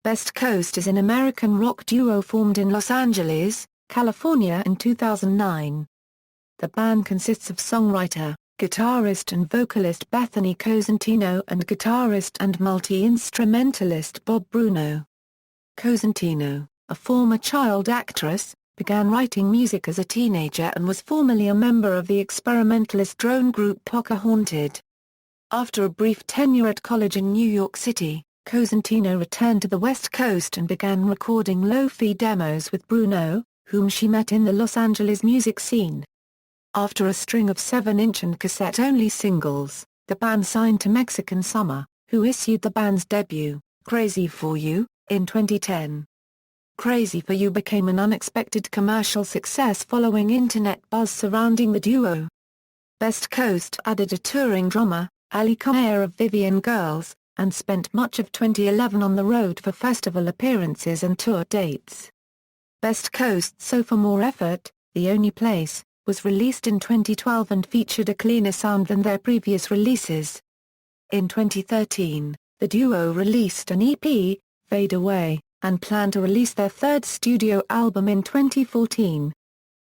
Best Coast is an American rock duo formed in Los Angeles, California in 2009. The band consists of songwriter, guitarist and vocalist Bethany Cosentino and guitarist and multi-instrumentalist Bobb Bruno. Cosentino, a former child actress, began writing music as a teenager and was formerly a member of the experimentalist drone group Pocahaunted. After a brief tenure at college in New York City, Cosentino returned to the West Coast and began recording lo-fi demos with Bruno, whom she met in the Los Angeles music scene. After a string of 7-inch and cassette-only singles, the band signed to Mexican Summer, who issued the band's debut, Crazy for You, in 2010. Crazy for You became an unexpected commercial success following internet buzz surrounding the duo. Best Coast added a touring drummer, Koehler of Vivian Girls, and spent much of 2011 on the road for festival appearances and tour dates. Best Coast's sophomore effort, The Only Place, was released in 2012 and featured a cleaner sound than their previous releases. In 2013, the duo released an EP, Fade Away, and planned to release their third studio album in 2014.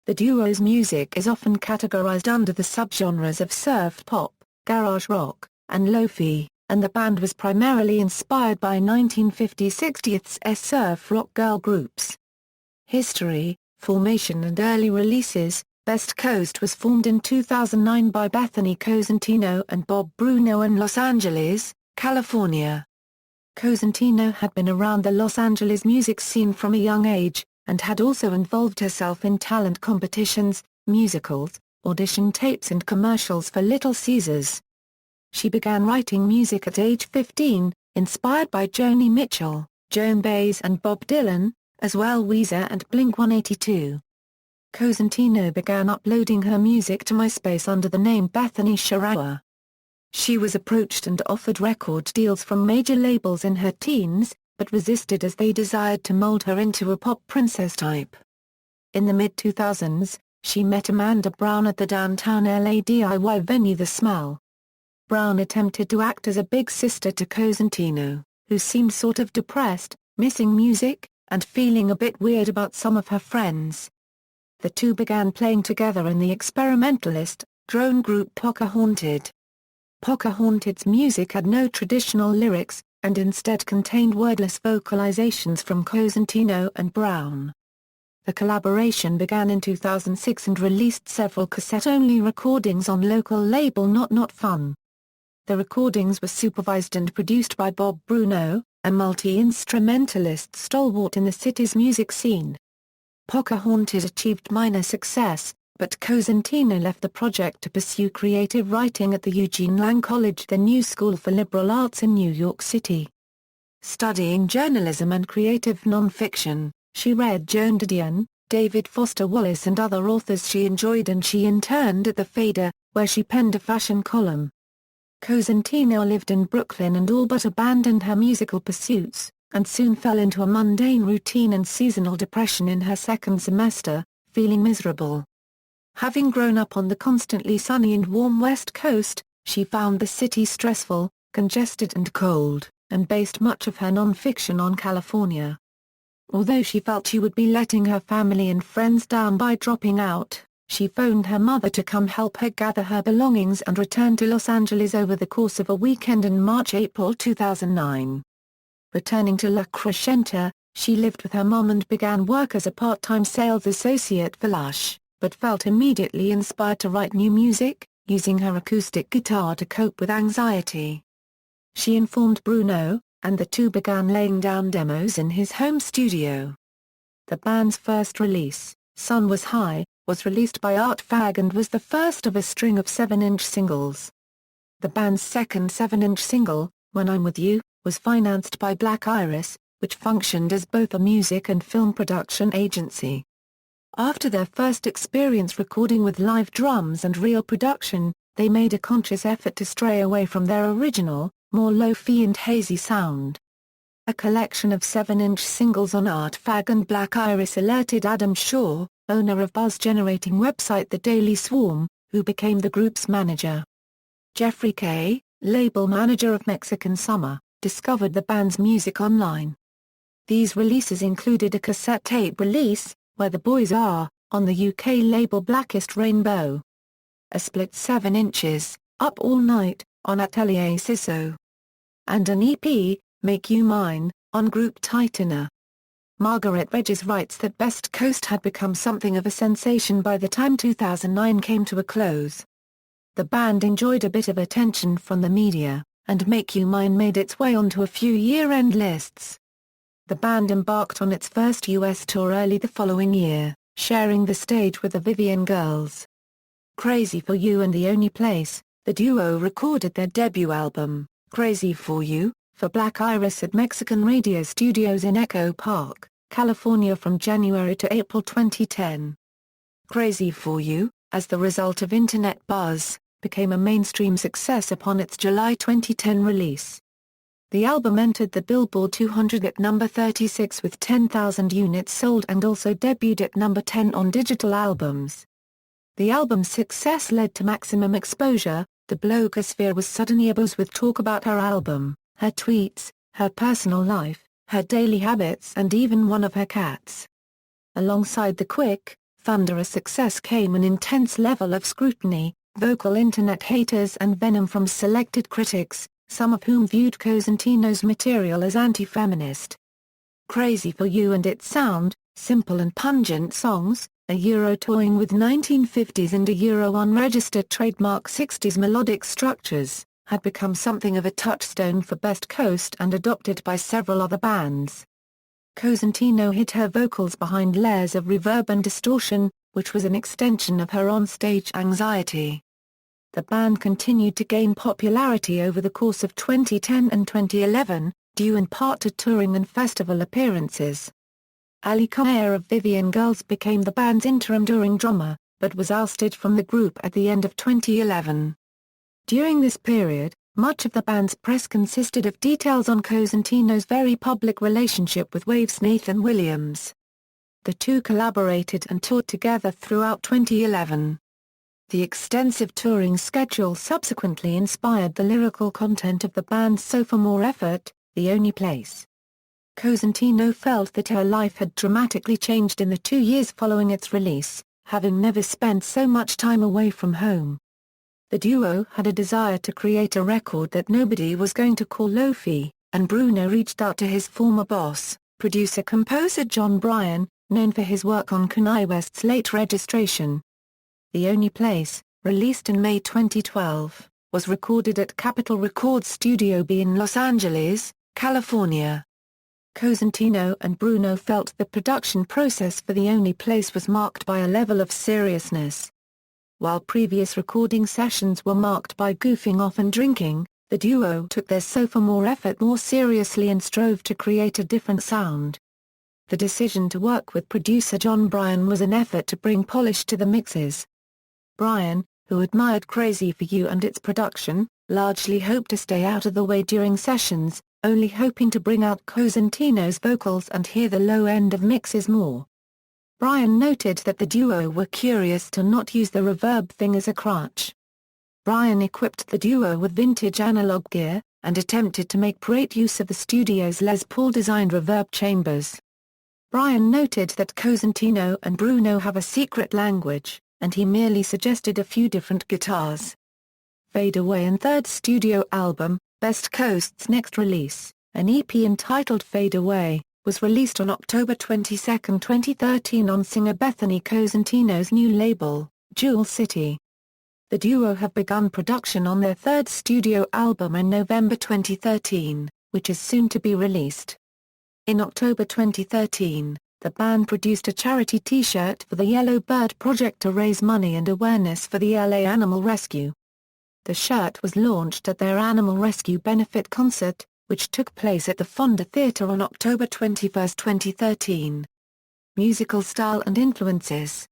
The duo's music is often categorized under the subgenres of surf pop, garage rock, and lo-fi, and the band was primarily inspired by 1950s-60s surf rock girl groups. History, formation and early releases. Best Coast was formed in 2009 by Bethany Cosentino and Bobb Bruno in Los Angeles, California. Cosentino had been around the Los Angeles music scene from a young age, and had also involved herself in talent competitions, musicals, audition tapes and commercials for Little Caesars. She began writing music at age 15, inspired by Joni Mitchell, Joan Baez and Bob Dylan, as well Weezer and Blink-182. Cosentino began uploading her music to MySpace under the name Bethany Sharawa. She was approached and offered record deals from major labels in her teens, but resisted as they desired to mold her into a pop princess type. In the mid-2000s, she met Amanda Brown at the downtown LA DIY venue The Smell. Brown attempted to act as a big sister to Cosentino, who seemed sort of depressed, missing music, and feeling a bit weird about some of her friends. The two began playing together in the experimentalist, drone group Pocahaunted. Pocahaunted's music had no traditional lyrics, and instead contained wordless vocalizations from Cosentino and Brown. The collaboration began in 2006 and released several cassette-only recordings on local label Not Fun. The recordings were supervised and produced by Bobb Bruno, a multi-instrumentalist stalwart in the city's music scene. Pocahaunted achieved minor success, but Cosentino left the project to pursue creative writing at the Eugene Lang College, the New School for Liberal Arts in New York City. Studying journalism and creative non-fiction, she read Joan Didion, David Foster Wallace and other authors she enjoyed, and she interned at the Fader, where she penned a fashion column. Cosentino lived in Brooklyn and all but abandoned her musical pursuits, and soon fell into a mundane routine and seasonal depression in her second semester, feeling miserable. Having grown up on the constantly sunny and warm West Coast, she found the city stressful, congested and cold, and based much of her non-fiction on California. Although she felt she would be letting her family and friends down by dropping out, she phoned her mother to come help her gather her belongings and return to Los Angeles over the course of a weekend in March-April 2009. Returning to La Crescenta, she lived with her mom and began work as a part-time sales associate for Lush, but felt immediately inspired to write new music, using her acoustic guitar to cope with anxiety. She informed Bruno, and the two began laying down demos in his home studio. The band's first release, Sun Was High, was released by Art Fag and was the first of a string of 7-inch singles. The band's second 7-inch single, When I'm With You, was financed by Black Iris, which functioned as both a music and film production agency. After their first experience recording with live drums and real production, they made a conscious effort to stray away from their original, more lo-fi and hazy sound. A collection of 7-inch singles on Art Fag and Black Iris alerted Adam Shaw, owner of buzz-generating website The Daily Swarm, who became the group's manager. Jeffrey Kay, label manager of Mexican Summer, discovered the band's music online. These releases included a cassette tape release, Where the Boys Are, on the UK label Blackest Rainbow. A split 7 inches, Up All Night, on Atelier Sisso. And an EP, Make You Mine, on Group Titanor. Margaret Regis writes that Best Coast had become something of a sensation by the time 2009 came to a close. The band enjoyed a bit of attention from the media, and Make You Mine made its way onto a few year-end lists. The band embarked on its first US tour early the following year, sharing the stage with the Vivian Girls. Crazy for You and The Only Place, the duo recorded their debut album, Crazy for You, for Black Iris at Mexican Radio Studios in Echo Park, California from January to April 2010. Crazy for You, as the result of internet buzz, became a mainstream success upon its July 2010 release. The album entered the Billboard 200 at number 36 with 10,000 units sold and also debuted at number 10 on digital albums. The album's success led to maximum exposure. The blogosphere was suddenly abuzz with talk about her album, her tweets, her personal life, her daily habits and even one of her cats. Alongside the quick, thunderous success came an intense level of scrutiny, vocal internet haters and venom from selected critics, some of whom viewed Cosentino's material as anti-feminist. Crazy for You and its sound, simple and pungent songs, a Euro toying with 1950s and a Euro unregistered trademark 60s melodic structures, had become something of a touchstone for Best Coast and adopted by several other bands. Cosentino hid her vocals behind layers of reverb and distortion, which was an extension of her on-stage anxiety. The band continued to gain popularity over the course of 2010 and 2011, due in part to touring and festival appearances. Ali Koehler of Vivian Girls became the band's interim touring drummer, but was ousted from the group at the end of 2011. During this period, much of the band's press consisted of details on Cosentino's very public relationship with Wave's Nathan Williams. The two collaborated and toured together throughout 2011. The extensive touring schedule subsequently inspired the lyrical content of the band's sophomore effort, The Only Place. Cosentino felt that her life had dramatically changed in the 2 years following its release, having never spent so much time away from home. The duo had a desire to create a record that nobody was going to call lo-fi, and Bruno reached out to his former boss, producer-composer John Bryan, known for his work on Kanye West's Late Registration. The Only Place, released in May 2012, was recorded at Capitol Records Studio B in Los Angeles, California. Cosentino and Bruno felt the production process for The Only Place was marked by a level of seriousness. While previous recording sessions were marked by goofing off and drinking, the duo took their sophomore effort more seriously and strove to create a different sound. The decision to work with producer John Bryan was an effort to bring polish to the mixes. Bryan, who admired Crazy for You and its production, largely hoped to stay out of the way during sessions, only hoping to bring out Cosentino's vocals and hear the low end of mixes more. Bryan noted that the duo were curious to not use the reverb thing as a crutch. Bryan equipped the duo with vintage analog gear, and attempted to make great use of the studio's Les Paul-designed reverb chambers. Bryan noted that Cosentino and Bruno have a secret language, and he merely suggested a few different guitars. Fade Away and third studio album, Best Coast's next release, an EP entitled Fade Away, was released on October 22, 2013 on singer Bethany Cosentino's new label, Jewel City. The duo have begun production on their third studio album in November 2013, which is soon to be released. In October 2013, the band produced a charity T-shirt for the Yellow Bird Project to raise money and awareness for the LA Animal Rescue. The shirt was launched at their Animal Rescue benefit concert, which took place at the Fonda Theatre on October 21, 2013. Musical style and influences.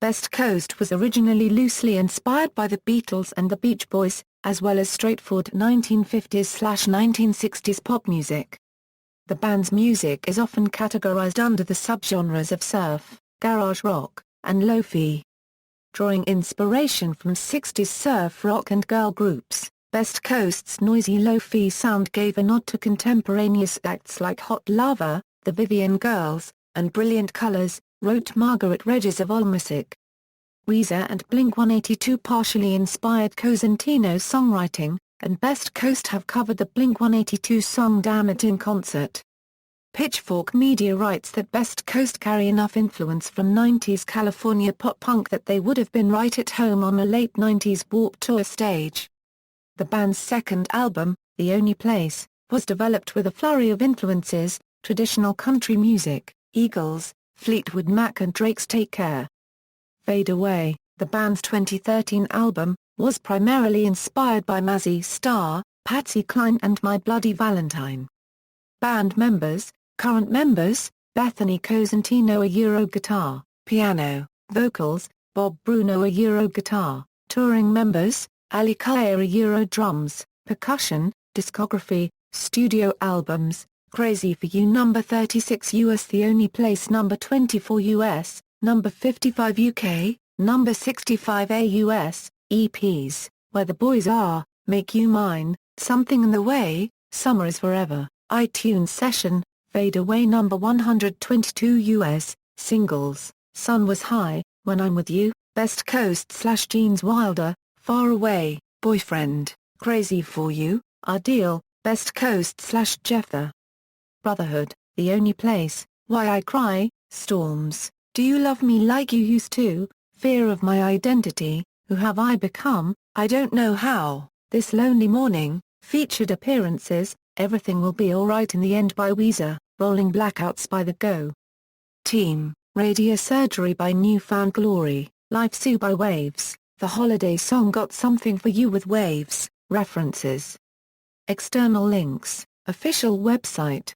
Best Coast was originally loosely inspired by the Beatles and the Beach Boys, as well as straightforward 1950s/1960s pop music. The band's music is often categorized under the subgenres of surf, garage rock, and lo-fi. Drawing inspiration from 60s surf rock and girl groups, Best Coast's noisy lo-fi sound gave a nod to contemporaneous acts like Hot Lava, The Vivian Girls, and Brilliant Colors, wrote Margaret Regis of Allmusic. Weezer and Blink-182 partially inspired Cosentino's songwriting, and Best Coast have covered the Blink-182 song Damn It in concert. Pitchfork Media writes that Best Coast carry enough influence from 90s California pop-punk that they would have been right at home on a late 90s Warped Tour stage. The band's second album, The Only Place, was developed with a flurry of influences: traditional country music, Eagles, Fleetwood Mac and Drake's Take Care. Fade Away, the band's 2013 album, was primarily inspired by Mazzy Star, Patsy Cline and My Bloody Valentine. Band members: current members, Bethany Cosentino a Euro guitar, piano, vocals, Bobb Bruno a Euro guitar, touring members, Ali Koehler a Euro drums, percussion, discography, studio albums, Crazy for You number 36 US, The Only Place number 24 US, number 55 UK, number 65 AUS, EPs, Where the Boys Are, Make You Mine, Something in the Way, Summer is Forever, iTunes Session, Fade Away number 122 US, singles, Sun Was High, When I'm With You, Best Coast/Jeans Wilder, Far Away, Boyfriend, Crazy for You, Our Deal, Best Coast/Jephthah. Brotherhood, The Only Place, Why I Cry, Storms, Do You Love Me Like You Used To, Fear of My Identity, Who Have I Become, I Don't Know How, This Lonely Morning, featured appearances, Everything Will Be Alright in the End by Weezer, Rolling Blackouts by The Go Team, Radio Surgery by Newfound Glory, Life Sue by Waves, the holiday song Got Something for You with Waves, references. External links, official website.